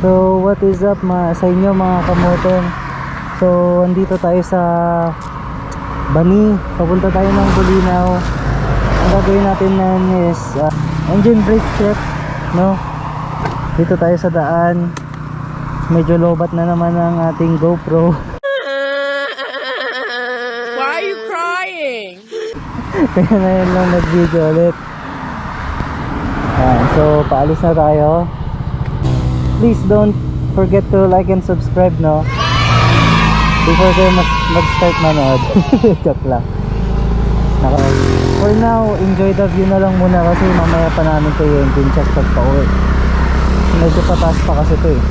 So what is up sa inyo mga kamoten? So andito tayo sa Bani, papunta tayo ng Bulinaw. Ang gagawin natin na is engine brake check, no? Dito tayo sa daan. Medyo lobat na naman ang ating GoPro. Why are you crying? Kaya na yun lang nag-video ulit. So paalis na tayo. Please don't forget to like and subscribe, no? Before kayo mag-start manood. Joke lang. For now, enjoy the view na lang muna kasi mamaya pa namin ito yung engine check pag pauwi. Medyo pataas pa kasi ito eh.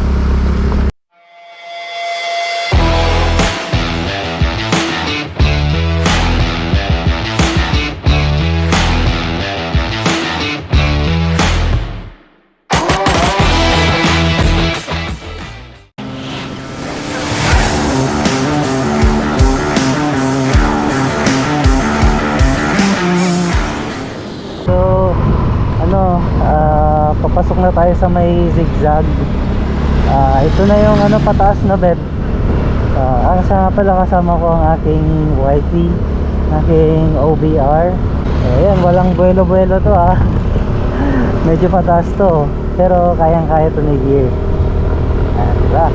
Papasok na tayo sa may zigzag. Ito na yung pataas na bed. Pala kasama ko ang aking wifey, aking OBR. Ayan, walang buwelo-buwelo to medyo pataas to, pero kayang-kaya to ni gear. Diba?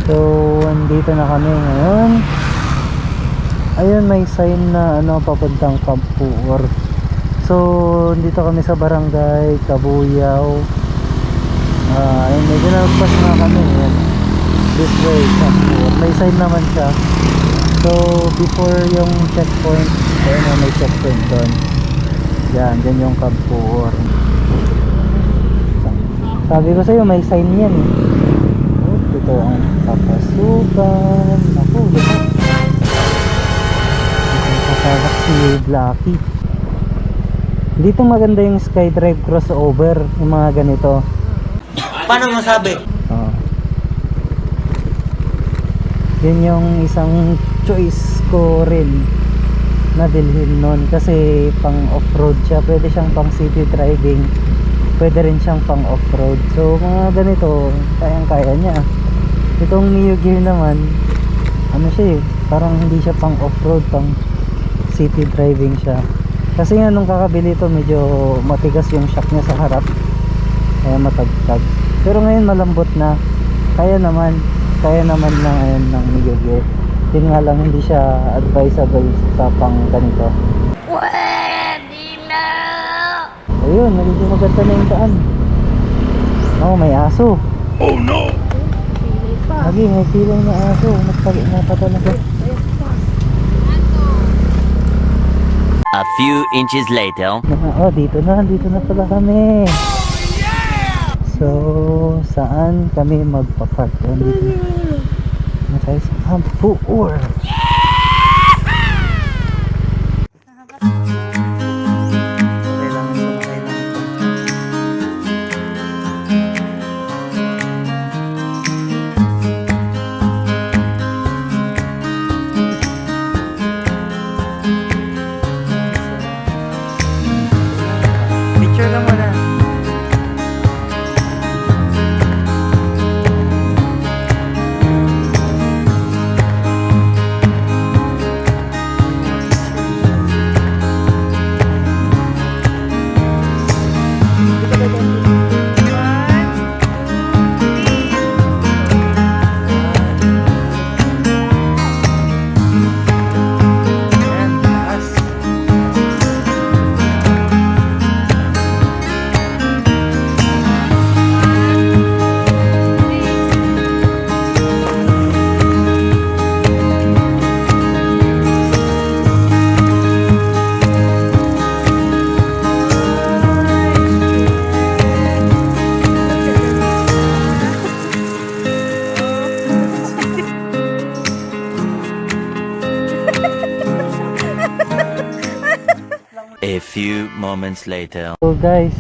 So andito na kami ngayon. Ayun, may sign na papuntang Camp Puor. So dito kami sa barangay Kabuyaw. Ayun, medyo nagpas na kami. Ayan. This way, Camp Puor. May sign naman siya. So before yung checkpoint, ayun, may checkpoint doon. Yan, dyan yung Camp Puor. Sabi ko sa'yo, may sign yan eh. Ito ang papasukan. Ako, diba? Kasagak si Blacky. Dito maganda yung SkyDrive crossover, yung mga ganito. Paano masabi? Yun yung isang choice ko rin na bilhin nun kasi pang off-road siya. Pwede siyang pang city driving, pwede rin siyang pang off-road. So mga ganito, kayang-kaya niya. Itong Neo Gear naman, siya parang hindi siya pang off-road, pang city driving siya. Kasi nga nung kakabili ito, medyo matigas yung shock niya sa harap, kaya matagtag. Pero ngayon malambot na, kaya naman na ngayon ng Neo Gear. Yun nga lang, hindi siya advisable sa pang ganito. Pwede na! Ayun, nagiging maganda na yung daan. May aso. Oh no! Lagi, may pilang na aso. Napatala ko. A few inches later. Dito na pala kami. So, saan kami magpapark? Dito na tayo sa Camp Puor. A few moments later. So guys,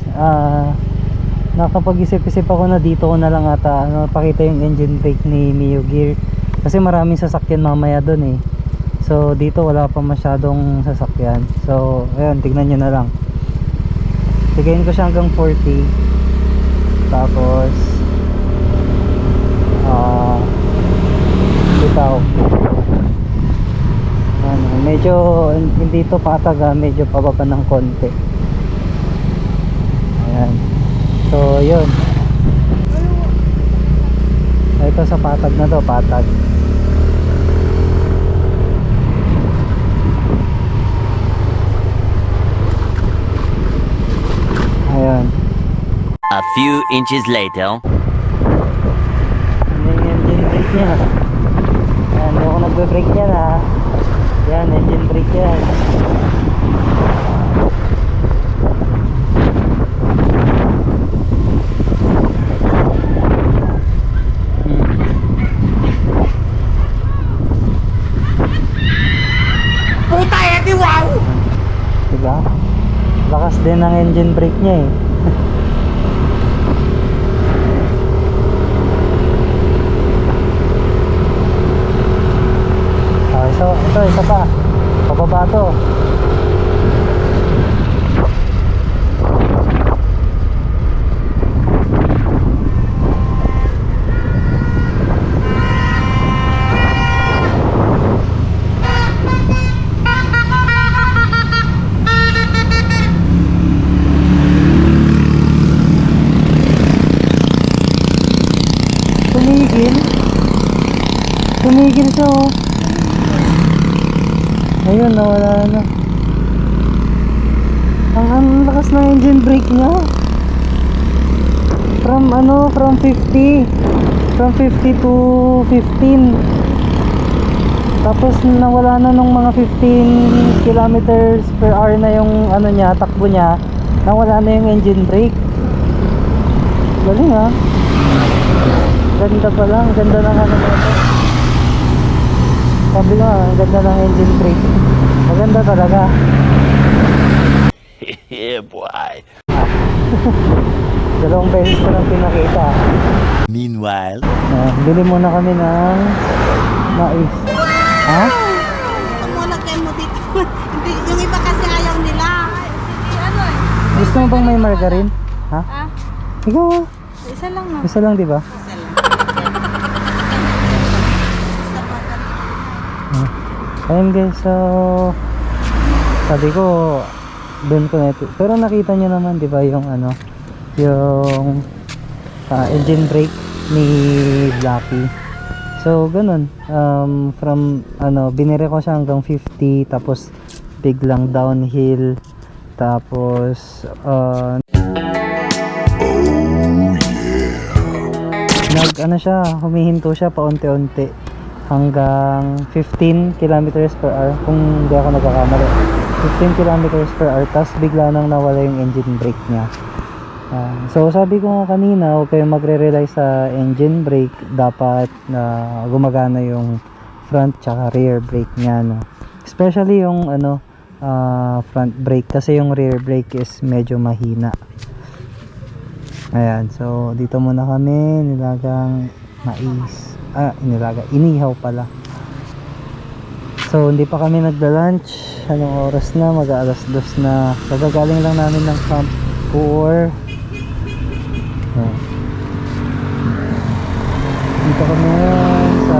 nakapag-isip-isip ako na dito ko na lang ata pakita yung engine brake ni Mio Gear. Kasi maraming sasakyan mamaya dun eh. So dito wala pa masyadong sasakyan. So ayun, tignan nyo na lang. Tigayin ko siya hanggang 40. Tapos bitaw. Medyo hindi to pataga, medyo pababa ng konti. Ayan. So yun. Ito sa patag na to, patag. Ayan. A few inches later. Ano yung engine brake niya? Ayan, hindi ako nagbe-brake yan ha. Yan, engine brake yan. Puta edi wow! Diba? Lakas din ang engine brake niya eh. So, ito, isa pa. Pababa to. Tumigil siya oh. Ayun, nawala na. Ang lakas ng engine brake niya. From 50 to 15. Tapos nawala na nung mga 15 kilometers per hour na yung niya, takbo niya. Nawala na yung engine brake. Galing ah. Ganda pa lang, ganda ng nito. Sabi ko, ang ganda ng engine brake. Maganda talaga. Yeah, boy. Dalawang beses ko lang pinakita. Meanwhile, Bili muna kami ng mais. Ha? Ito muna kayo mo dito. Hindi, yung iba kasi ayaw nila. Ano eh? Gusto mo bang may margarine? Ha? Ah, Ikaw, isa lang na. isa lang di ba? Isa lang. Ayun guys, so sabi ko doon ko na ito. Pero nakita nyo naman di ba yung yung engine brake ni Blacky. So ganun, from binire ko siya hanggang 50, tapos biglang downhill, tapos siya, humihinto siya paunti-unti hanggang 15 kilometers per hour kung hindi ako nagkakamali. 15 kilometers per hour, tapos bigla nang nawala yung engine brake niya. So sabi ko nga kanina, huwag kayong magre-rely sa engine brake, dapat na gumagana yung front tsaka rear brake niya, no? Especially yung front brake, kasi yung rear brake is medyo mahina. Ayan, so dito muna kami nilagang mais. Inihaw pala. So hindi pa kami nagda-lunch. Anong oras na? Mag-aalas 2 na. Kagagaling lang namin ng Camp 4. Dito kami sa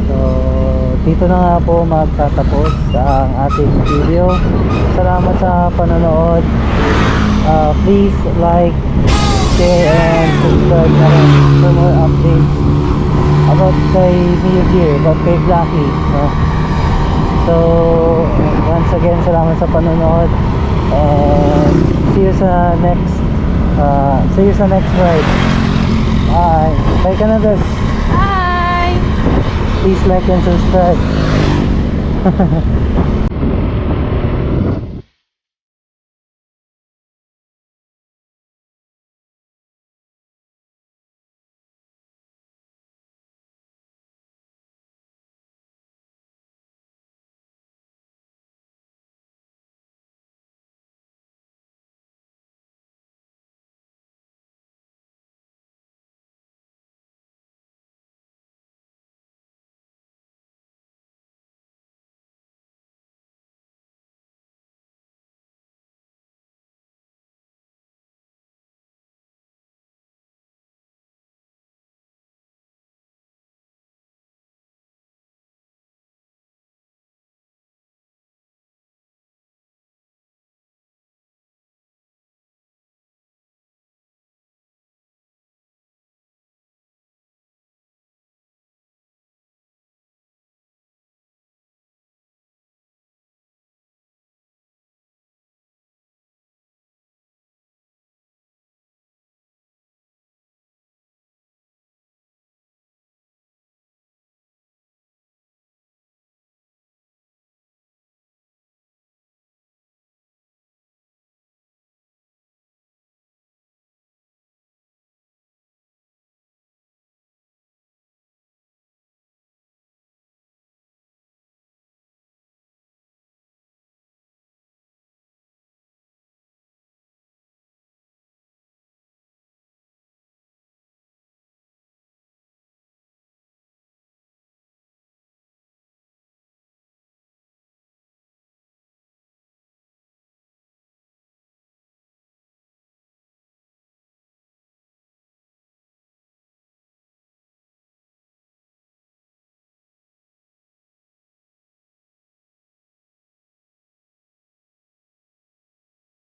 So dito na nga po magtatapos ang ating video. Salamat sa panonood. Please like, share, and subscribe na rin for more updates about kay Mio Gear, about kay Blacky, no? So once again, salamat sa panonood, and see you sa next ride. Bye ka na, Dad. Bye! Please like and subscribe.